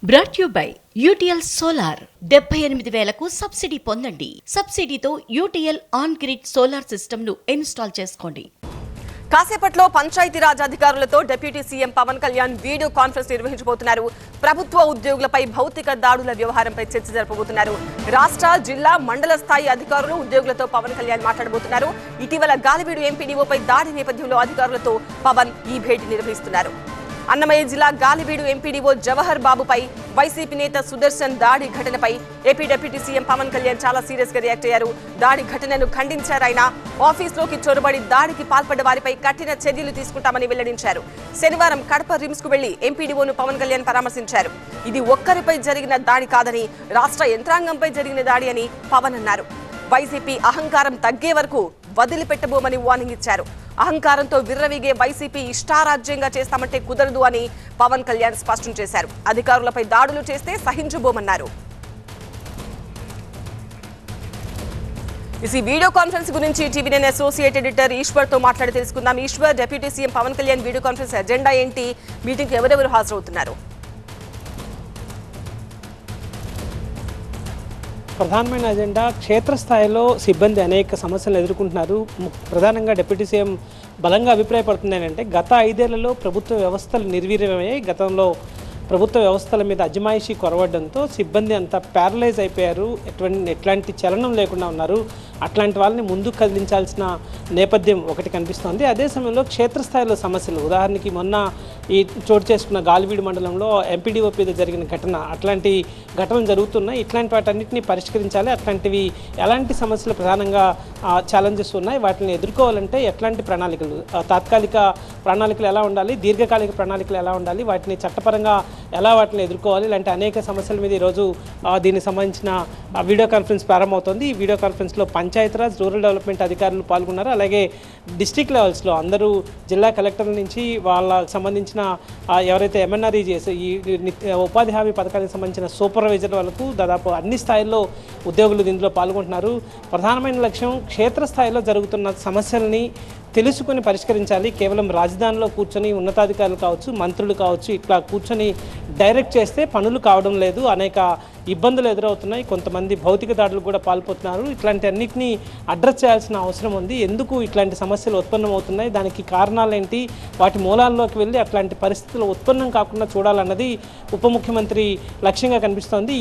Brought you by UTL solar 78,000కు subsidy పొందండి. సబ్సిడీతో UTL on grid solar system ను ఇన్స్టాల్ చేసుకోండి. కాసేపట్లో పంచాయతీరాజ్ అధికారులతో deputy CM Pawan Kalyan video conference నిర్వహించబోతున్నారు. ప్రభుత్వ ఉద్యోగులపై భౌతిక దాడుల వ్యవహారంపై చర్చ జరపబోతున్నారు. రాష్ట్ర, జిల్లా, మండల స్థాయి అధికారులు, ఉద్యోగులతో పవన్ కళ్యాణ్ మాట్లాడబోతున్నారు. ఇటీవల గాలివీడు ఎంపీడీఓపై దాడి నేపథ్యంలో అధికారులతో పవన్ ఈ భేటీ నిర్వహిస్తున్నారు. అన్నమయ్య జిల్లా గాలివీడు ఎంపీడీఓ జవహర్ బాబుపై వైసీపీ నేత సుదర్శన్ దాడి ఘటనపై AP deputy CM Pawan Kalyan చాలా సీరియస్ గా రియాక్ట్ అయ్యారు. దాడి ఘటనను ఖండించారు. ఆయన ఆఫీసులోకి చొరబడి దాడికి పాల్పడ్డ వారిపై కఠిన చర్యలు తీసుకుంటామని వెల్లడించారు. శనివారం కడప రిమ్స్ కు వెళ్లి ఎంపీడీఓను పవన్ కళ్యాణ్ పరామర్శించారు. ఇది ఒక్కరిపై జరిగిన దాడి కాదని, రాష్ట్ర యంత్రాంగంపై జరిగిన దాడి అని పవన్ అన్నారు. వైసీపీ అహంకారం తగ్గే వరకు వదిలిపెట్టబోమని వార్నింగ్ ఇచ్చారు. అహంకారంతో విర్రవీగే వైసీపీ ఇష్టారాజ్యంగా చేస్తామంటే కుదరదు అని పవన్ కళ్యాణ్ స్పష్టం చేశారు. అధికారులపై దాడులు చేస్తే సహించబోమన్నారు. ఈ వీడియో కాన్ఫరెన్స్ గురించి టీవీ9 అసోసియేట్ ఎడిటర్ ఈశ్వర్ తో మాట్లాడి తెలుసుకుందాం. Eshwar, deputy CM Pawan Kalyan video conference agenda ఏంటి? మీటింగ్ కి ఎవరెవరు హాజరవుతున్నారు? ప్రధానమైన అజెండా క్షేత్రస్థాయిలో సిబ్బంది అనేక సమస్యలు ఎదుర్కొంటున్నారు. ప్రధానంగా డిప్యూటీ సీఎం బలంగా అభిప్రాయపడుతుంది ఏంటంటే, గత 5 ఏళ్లలో ప్రభుత్వ వ్యవస్థలు నిర్వీర్యమయ్యాయి. గతంలో ప్రభుత్వ వ్యవస్థల మీద అజమాయిషీ కొరవడంతో సిబ్బంది అంతా ప్యారలైజ్ అయిపోయారు. ఎట్లాంటి చలనం లేకుండా ఉన్నారు. అట్లాంటి వాళ్ళని ముందుకు కదిలించాల్సిన నేపథ్యం ఒకటి కనిపిస్తోంది. అదే సమయంలో క్షేత్రస్థాయిలో సమస్యలు, ఉదాహరణకి మొన్న ఈ చోటు చేసుకున్న గాలివీడు మండలంలో ఎంపీడీఓ మీద జరిగిన ఘటన, అట్లాంటి ఘటనలు జరుగుతున్నాయి. ఇట్లాంటి వాటన్నిటిని పరిష్కరించాలి. అట్లాంటివి ఎలాంటి సమస్యలు ప్రధానంగా ఛాలెంజెస్ ఉన్నాయి, వాటిని ఎదుర్కోవాలంటే ఎట్లాంటి ప్రణాళికలు, తాత్కాలిక ప్రణాళికలు ఎలా ఉండాలి, దీర్ఘకాలిక ప్రణాళికలు ఎలా ఉండాలి, వాటిని చట్టపరంగా ఎలా వాటిని ఎదుర్కోవాలి, ఇలాంటి అనేక సమస్యల మీద ఈరోజు దీనికి సంబంధించిన వీడియో కాన్ఫరెన్స్ ప్రారంభమవుతుంది. ఈ వీడియో కాన్ఫరెన్స్లో పంచాయతీరాజ్, రూరల్ డెవలప్మెంట్ అధికారులు పాల్గొన్నారు. అలాగే డిస్ట్రిక్ట్ లెవెల్స్లో అందరూ జిల్లా కలెక్టర్ల నుంచి వాళ్ళకి సంబంధించిన ఎవరైతే MNREGS ఈ ఉపాధి హామీ పథకానికి సంబంధించిన సూపర్వైజర్ వాళ్ళకు దాదాపు అన్ని స్థాయిల్లో ఉద్యోగులు దీంట్లో పాల్గొంటున్నారు. ప్రధానమైన లక్ష్యం క్షేత్రస్థాయిలో జరుగుతున్న సమస్యల్ని తెలుసుకొని పరిష్కరించాలి. కేవలం రాజధానిలో కూర్చొని ఉన్నతాధికారులు కావచ్చు, మంత్రులు కావచ్చు, ఇట్లా కూర్చొని డైరెక్ట్ చేస్తే పనులు కావడం లేదు. అనేక ఇబ్బందులు ఎదురవుతున్నాయి. కొంతమంది భౌతిక దాడులు కూడా పాల్పడుతున్నారు. ఇట్లాంటి అన్నింటినీ అడ్రస్ చేయాల్సిన అవసరం ఉంది. ఎందుకు ఇట్లాంటి సమస్యలు ఉత్పన్నమవుతున్నాయి, దానికి కారణాలు ఏంటి, వాటి మూలాల్లోకి వెళ్ళి అట్లాంటి పరిస్థితులు ఉత్పన్నం కాకుండా చూడాలన్నది ఉప ముఖ్యమంత్రి లక్ష్యంగా కనిపిస్తోంది.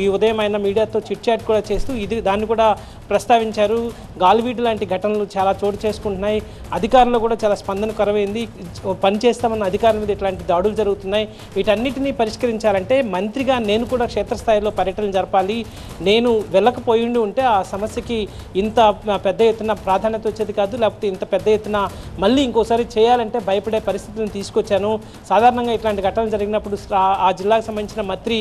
ఈ ఉదయం ఆయన మీడియాతో చిట్ చాట్ కూడా చేస్తూ దాన్ని కూడా ప్రస్తావించారు. గాలివీడు లాంటి ఘటనలు చాలా చోటు చేసుకుంటున్నాయి. అధికారులు కూడా చాలా స్పందన కొరవైంది. పని చేస్తామన్న అధికారుల మీద ఇట్లాంటి దాడులు జరుగుతున్నాయి. వీటన్నిటినీ పరిష్కరించాలంటే మంత్రిగా నేను కూడా క్షేత్రస్థాయిలో పర్యటన జరపాలి. నేను వెళ్ళకపోయి ఉంటే ఆ సమస్యకి ఇంత పెద్ద ఎత్తున ప్రాధాన్యత వచ్చేది కాదు, లేకపోతే ఇంత పెద్ద ఎత్తున మళ్ళీ ఇంకోసారి చేయాలంటే భయపడే పరిస్థితులను తీసుకొచ్చాను. సాధారణంగా ఇట్లాంటి ఘటనలు జరిగినప్పుడు ఆ జిల్లాకు సంబంధించిన మంత్రి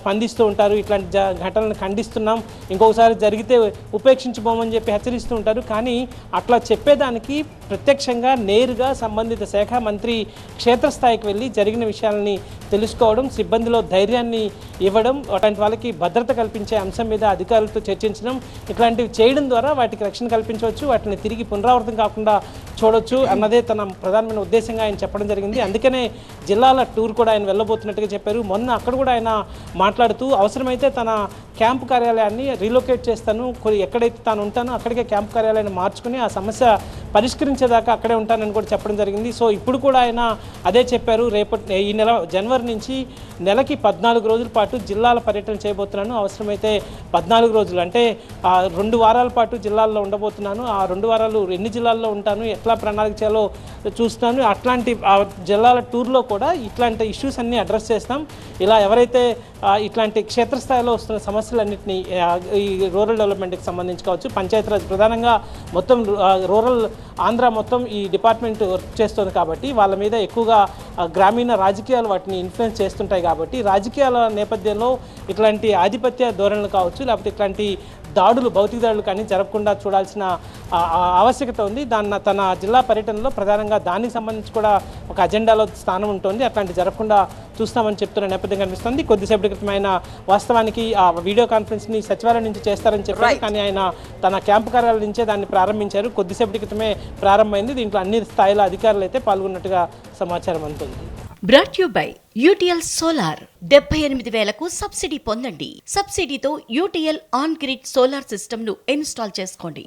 స్పందిస్తూ ఉంటారు. ఇట్లాంటి ఘటనలను ఖండిస్తున్నాం, ఇంకొకసారి జరిగితే ఉపేక్షించబోమని చెప్పి హెచ్చరిస్తూ ఉంటారు. కానీ అట్లా చెప్పేదానికి ప్రత్యక్షంగా నేరుగా సంబంధిత శాఖ మంత్రి క్షేత్రస్థాయికి వెళ్ళి జరిగిన విషయాలని తెలుసుకోవడం, సిబ్బందిలో ధైర్యాన్ని ఇవ్వడం, అట్లాంటి వాళ్ళకి భద్రత కల్పించే అంశం మీద అధికారులతో చర్చించడం, ఇట్లాంటివి చేయడం ద్వారా వాటికి రక్షణ కల్పించవచ్చు, వాటిని తిరిగి పునరావృతం కాకుండా చూడొచ్చు అన్నదే తన ప్రధానమైన ఉద్దేశంగా ఆయన చెప్పడం జరిగింది. అందుకనే జిల్లాల టూర్ కూడా ఆయన వెళ్ళబోతున్నట్టుగా చెప్పారు. మొన్న అక్కడ కూడా ఆయన మాట్లాడుతూ అవసరమైతే తన క్యాంపు కార్యాలయాన్ని రీలొకేట్ చేస్తాను, ఎక్కడైతే తాను ఉంటానో అక్కడికే క్యాంపు కార్యాలయాన్ని మార్చుకుని ఆ సమస్య పరిష్కరించేదాకా అక్కడే ఉంటానని కూడా చెప్పడం జరిగింది. సో ఇప్పుడు కూడా ఆయన అదే చెప్పారు. ఈ నెల జనవరి నుంచి నెలకి 14 రోజుల పాటు జిల్లాల పర్యటన చేయబోతున్నాను. అవసరమైతే 14 రోజులు అంటే 2 వారాల పాటు జిల్లాల్లో ఉండబోతున్నాను. ఆ 2 వారాలు ఎన్ని జిల్లాల్లో ఉంటాను, ఎట్లా ప్రణాళిక చేయాలో చూస్తున్నాను. అట్లాంటి జిల్లాల టూర్లో కూడా ఇట్లాంటి ఇష్యూస్ అన్నీ అడ్రస్ చేస్తాం. ఇలా ఎవరైతే ఇట్లాంటి క్షేత్రస్థాయిలో వస్తున్న సమస్యలన్నింటినీ ఈ రూరల్ డెవలప్మెంట్కి సంబంధించి కావచ్చు, పంచాయతీరాజ్ ప్రధానంగా మొత్తం రూరల్ ఆంధ్ర మొత్తం ఈ డిపార్ట్మెంట్ వర్క్ చేస్తుంది కాబట్టి వాళ్ళ మీద ఎక్కువగా గ్రామీణ రాజకీయాలు వాటిని ఇన్ఫ్లుయెన్స్ చేస్తుంటాయి. కాబట్టి రాజకీయాల నేపథ్యంలో ఇట్లాంటి ఆధిపత్య ధోరణులు కావచ్చు, లేకపోతే ఇట్లాంటి దాడులు, భౌతిక దాడులు కానీ జరగకుండా చూడాల్సిన ఆవశ్యకత ఉంది. తన జిల్లా పర్యటనలో ప్రధానంగా దానికి సంబంధించి కూడా ఒక అజెండాలో స్థానం ఉంటుంది. అట్లాంటి జరగకుండా చూస్తామని చెప్తున్న నేపథ్యం కనిపిస్తుంది. కొద్దిసేపటి క్రితం ఆయన వాస్తవానికి ఆ వీడియో కాన్ఫరెన్స్ని సచివాలయం నుంచి చేస్తారని చెప్పారు. కానీ ఆయన తన క్యాంపు కార్యాలయం నుంచే దాన్ని ప్రారంభించారు. కొద్దిసేపటి క్రితమే ప్రారంభమైంది. దీంట్లో అన్ని స్థాయిల అధికారులు అయితే పాల్గొన్నట్టుగా సమాచారం అందుతుంది. Brought you by UTL solar 78,000కు సబ్సిడీ పొందండి. సబ్సిడీతో UTL on grid solar system ను ఇన్స్టాల్ చేసుకోండి.